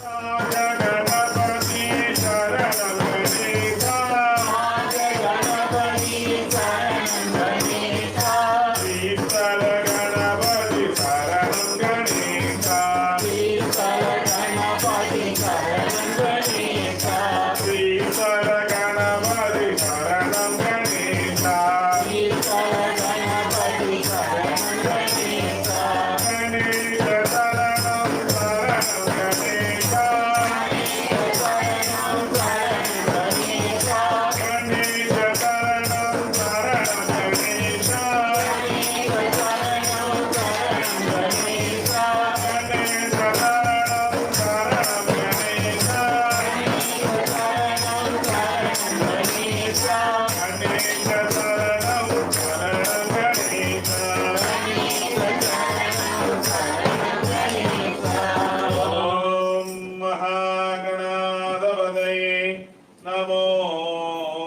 गणपति शरणं गणेश गणपति शरणं गणेश शीतल गणपति शरणं गणेश शीतल गणपति शरणं गणेश शीतल गणपति शरणं गणेश शीतल गणपति शरणं गणेश गणेश शरणं शरणं गणेश महागणाधिपतये नमो